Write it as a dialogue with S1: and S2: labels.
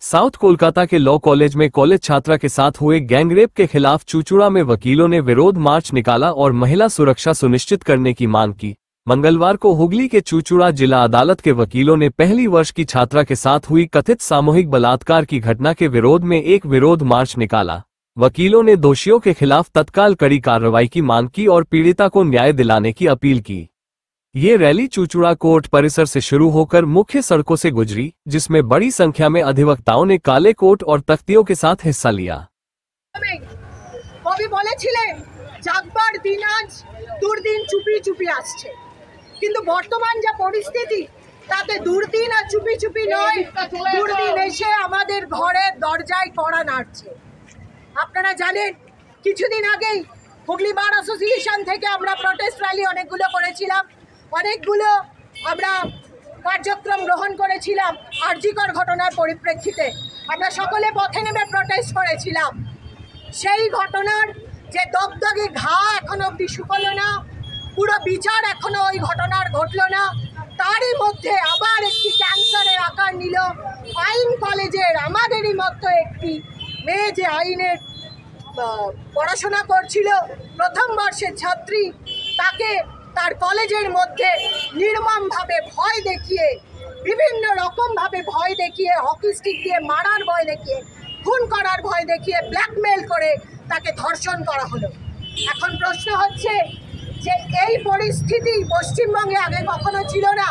S1: South Kolkata के law college में college छात्रा के साथ हुए गैंगरेप के खिलाफ चूचुड़ा में वकीलों ने विरोध मार्च निकाला और महिला सुरक्षा सुनिश्चित करने की मांग की। मंगलवार को हुगली के चूचुड़ा जिला अदालत के वकीलों ने पहली वर्ष की छात्रा के साथ हुई कथित सामूहिक बलात्कार की घटना के विरोध में एक विरोध मार्च निकाला। वकीलों ने दोषियों के खिलाफ तत्काल कड़ी कार्रवाई की मांग की और पीड़िता को न्याय दिलाने की अपील की। ये रैली चूचुड़ा कोर्ट परिसर से शुरू होकर मुख्य सड़कों से गुजरी, जिसमें बड़ी संख्या में अधिवक्ताओं ने काले कोट और तख्तियों के साथ हिस्सा लिया।
S2: কবি বলেছিলেন জাগবার দিন আজ দুর্দিন চুপি চুপি আসছে, কিন্তু বর্তমান যা পরিস্থিতি তাতে দুর্দিন আর চুপি চুপি নয়, দুর্দিন এসে আমাদের ঘরের দরজায় কড়া নাড়ছে। আপনারা জানেন কিছুদিন আগেই হুগলি বার অ্যাসোসিয়েশন থেকে আমরা প্রটেস্ট র্যালি অনেকগুলো করেছিলাম, অনেকগুলো আমরা কার্যক্রম গ্রহণ করেছিলাম। আরজিকর ঘটনার পরিপ্রেক্ষিতে আমরা সকলে পথে নেমে প্রটেস্ট করেছিলাম। সেই ঘটনার যে দগদগে ঘা এখনো অবধি শুকলো না, পুরো বিচার এখনো ওই ঘটনার ঘটলো না, তারই মধ্যে আবার একটি ক্যান্সারের আকার নিল আইন কলেজের আমাদেরই মতো একটি মেয়ে, যে আইনের পড়াশোনা করছিল, প্রথম বর্ষের ছাত্রী, তাকে তার কলেজের মধ্যে নির্মমভাবে ভয় দেখিয়ে, বিভিন্ন রকমভাবে ভয় দেখিয়ে, হকি স্টিক দিয়ে মারার ভয় দেখিয়ে, খুন করার ভয় দেখিয়ে, ব্ল্যাকমেল করে তাকে ধর্ষণ করা হলো। এখন প্রশ্ন হচ্ছে যে এই পরিস্থিতি পশ্চিমবঙ্গে আগে কখনো ছিল না।